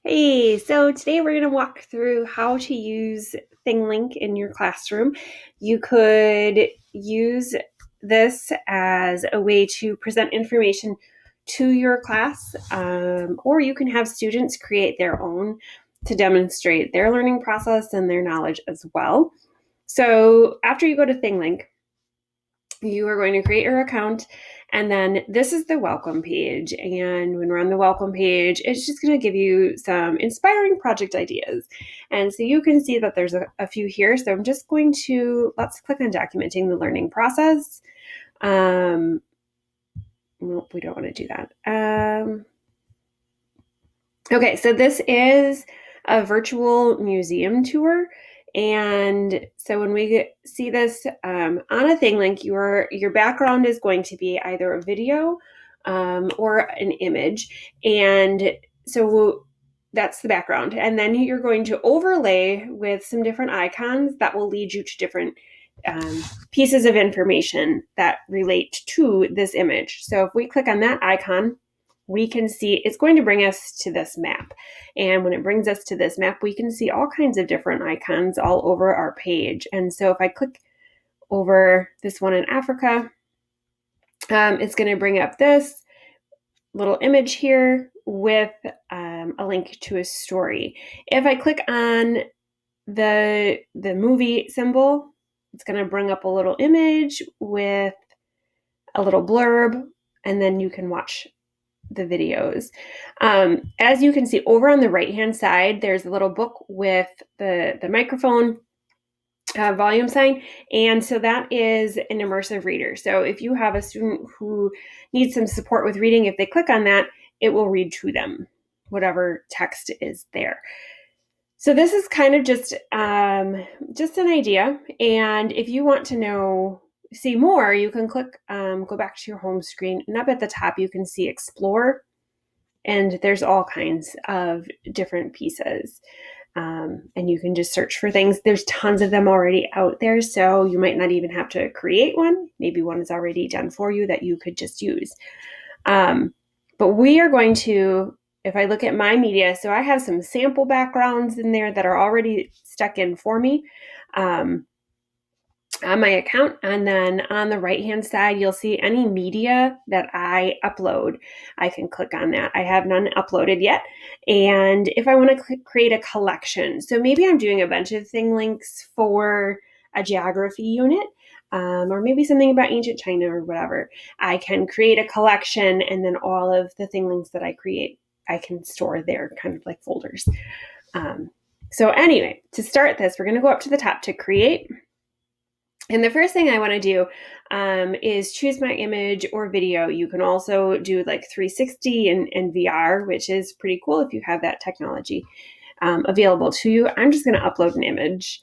Hey, so today we're going to walk through how to use ThingLink in your classroom. You could use this as a way to present information to your class, or you can have students create their own to demonstrate their learning process and their knowledge as well. So after you go to ThingLink, you are going to create your account, and then this is the welcome page. And when we're on the welcome page, it's just going to give you some inspiring project ideas. And so you can see that there's a few here. So I'm just going to, let's click on documenting the learning process. Nope, we don't want to do that. Okay, so this is a virtual museum tour. And so when we see this on a ThingLink, your background is going to be either a video or an image. And so that's the background. And then you're going to overlay with some different icons that will lead you to different pieces of information that relate to this image. So if we click on that icon, we can see it's going to bring us to this map. And when it brings us to this map, we can see all kinds of different icons all over our page. And so if I click over this one in Africa, it's going to bring up this little image here with a link to a story. If I click on the movie symbol, it's going to bring up a little image with a little blurb, and then you can watch the videos. As you can see over on the right hand side, there's a little book with the microphone volume sign, and so that is an immersive reader. So if you have a student who needs some support with reading, if they click on that, it will read to them whatever text is there. So this is kind of just an idea, and if you want to see more, you can click, go back to your home screen, and up at the top you can see Explore, and there's all kinds of different pieces. And you can just search for things. There's tons of them already out there, so you might not even have to create one. Maybe one is already done for you that you could just use. But we are going to, if I look at my media, so I have some sample backgrounds in there that are already stuck in for me on my account. And then on the right hand side, you'll see any media that I upload. I can click on that. I have none uploaded yet. And if I want to create a collection, so maybe I'm doing a bunch of ThingLinks for a geography unit, or maybe something about ancient China or whatever, I can create a collection, and then all of the ThingLinks that I create, I can store there, kind of like folders. So anyway, to start this, we're going to go up to the top to create. And the first thing I want to do is choose my image or video. You can also do like 360 and VR, which is pretty cool if you have that technology available to you. I'm just going to upload an image.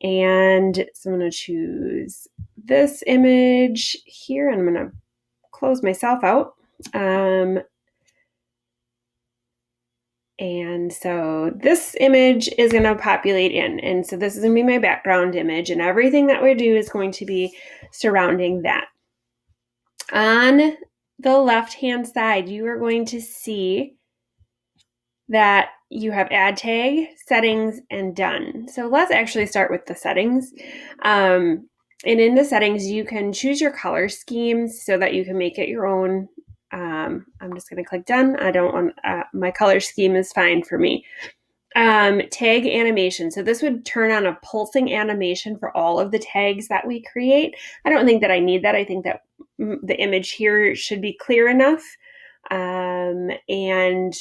And so I'm going to choose this image here, and I'm going to close myself out. And so this image is going to populate in. And so this is going to be my background image, and everything that we do is going to be surrounding that. On the left-hand side, you are going to see that you have add tag, settings, and done. So let's actually start with the settings. And in the settings, you can choose your color schemes so that you can make it your own. I'm just going to click done. I don't want, my color scheme is fine for me. Tag animation. So this would turn on a pulsing animation for all of the tags that we create. I don't think that I need that. I think that the image here should be clear enough. And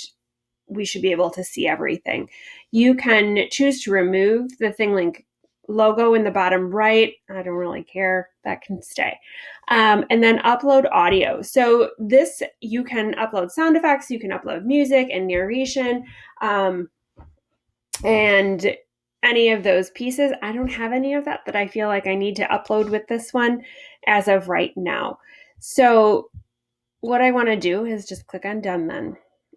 we should be able to see everything. You can choose to remove the ThingLink logo in the bottom right. I don't really care. That can stay. And then upload audio. So this, you can upload sound effects, you can upload music and narration, and any of those pieces. I don't have any of that I feel like I need to upload with this one as of right now. So what I want to do is just click on done then.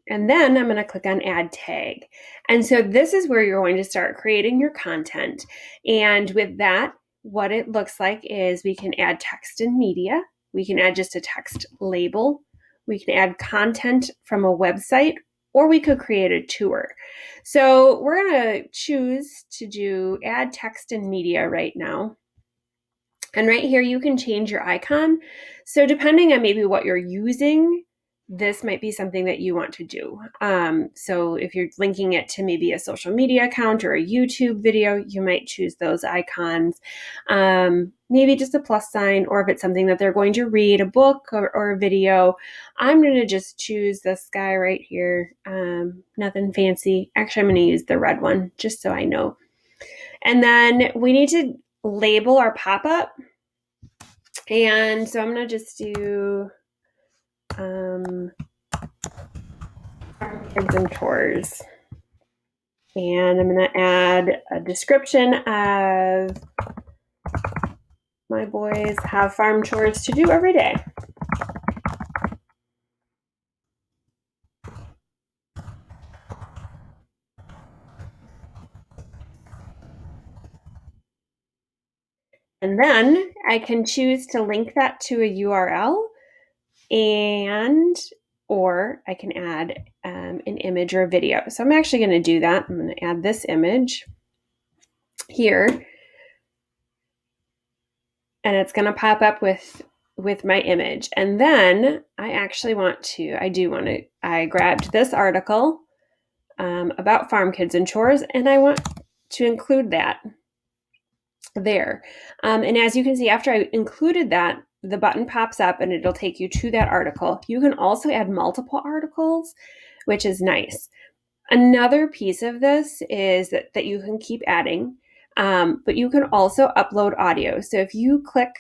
And then I'm going to click on add tag. And so this is where you're going to start creating your content. And with that, what it looks like is we can add text and media. We can add just a text label. We can add content from a website, or we could create a tour. So we're going to choose to do add text and media right now. And right here, you can change your icon. So depending on maybe what you're using, this might be something that you want to do. So if you're linking it to maybe a social media account or a YouTube video, you might choose those icons. Maybe just a plus sign, or if it's something that they're going to read, a book or a video, I'm going to just choose this guy right here. Nothing fancy. Actually, I'm going to use the red one just so I know. And then we need to label our pop-up. And so I'm going to just do kids and chores. And I'm going to add a description of my boys have farm chores to do every day. And then I can choose to link that to a URL, or I can add an image or a video. So I'm actually going to do that. I'm going to add this image here, and it's going to pop up with my image. And then I grabbed this article about farm kids and chores, and I want to include that there. And as you can see, after I included that, the button pops up and it'll take you to that article. You can also add multiple articles, which is nice. Another piece of this is that you can keep adding, but you can also upload audio. So if you click,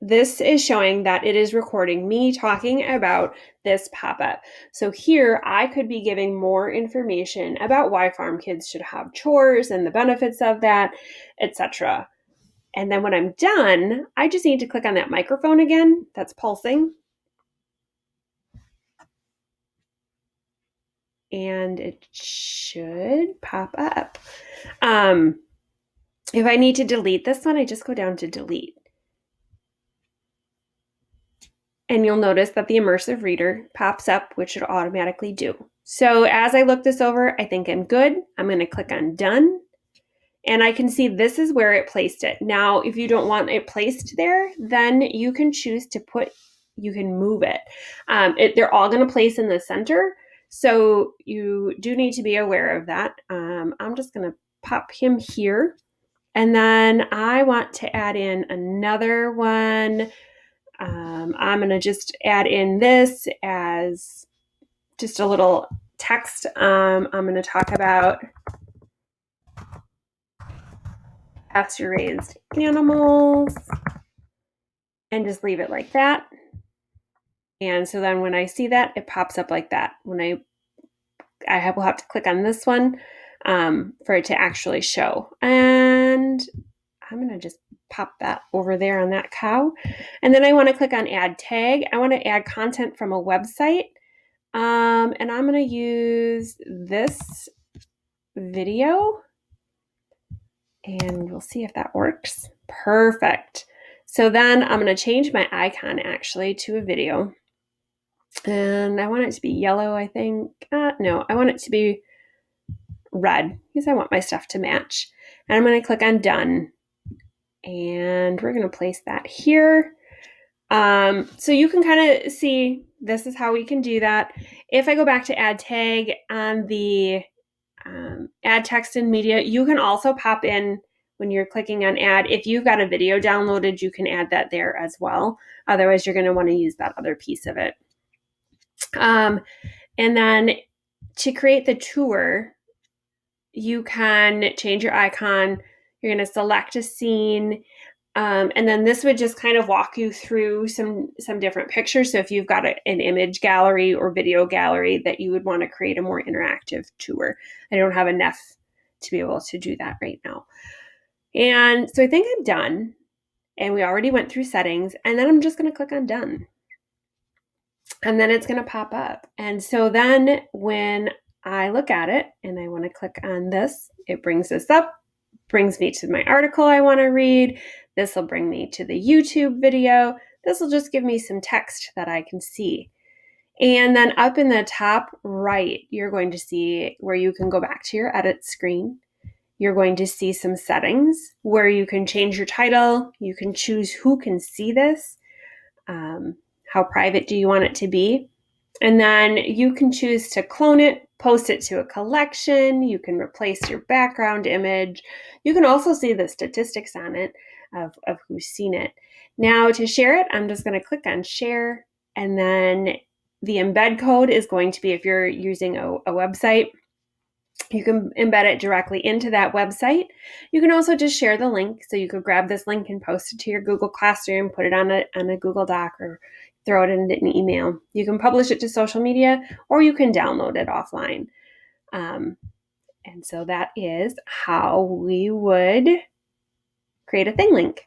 this is showing that it is recording me talking about this pop-up. So here I could be giving more information about why farm kids should have chores and the benefits of that, etc. And then when I'm done, I just need to click on that microphone again that's pulsing. And it should pop up. If I need to delete this one, I just go down to delete. And you'll notice that the immersive reader pops up, which it automatically do. So as I look this over, I think I'm good. I'm going to click on done. And I can see this is where it placed it. Now, if you don't want it placed there, then you can choose to you can move it. They're all going to place in the center. So you do need to be aware of that. I'm just going to pop him here. And then I want to add in another one. I'm going to just add in this as just a little text. I'm going to talk about pasture-raised animals and just leave it like that. And so then when I see that, it pops up like that. When I will have to click on this one for it to actually show. And I'm going to just pop that over there on that cow. And then I want to click on add tag. I want to add content from a website. And I'm going to use this video. And we'll see if that works. Perfect. So then I'm going to change my icon actually to a video. And I want it to be yellow, I think. No, I want it to be red because I want my stuff to match. And I'm going to click on done. And we're going to place that here. So you can kind of see this is how we can do that. If I go back to add tag on the add text and media, you can also pop in when you're clicking on add. If you've got a video downloaded, you can add that there as well. Otherwise, you're going to want to use that other piece of it. And then to create the tour, you can change your icon. You're going to select a scene. And then this would just kind of walk you through some different pictures. So if you've got an image gallery or video gallery that you would want to create a more interactive tour. I don't have enough to be able to do that right now. And so I think I'm done. And we already went through settings. And then I'm just going to click on done. And then it's going to pop up. And so then when I look at it and I want to click on this, it brings this up, brings me to my article I want to read. This will bring me to the YouTube video. This will just give me some text that I can see. And then up in the top right, you're going to see where you can go back to your edit screen. You're going to see some settings where you can change your title. You can choose who can see this. How private do you want it to be? And then you can choose to clone it, post it to a collection. You can replace your background image. You can also see the statistics on it of who's seen it. Now to share it, I'm just going to click on share, and then the embed code is going to be, if you're using a website, you can embed it directly into that website. You can also just share the link. So you could grab this link and post it to your Google Classroom, put it on a Google Doc, or throw it in an email. You can publish it to social media, or you can download it offline. And so that is how we would create a ThingLink.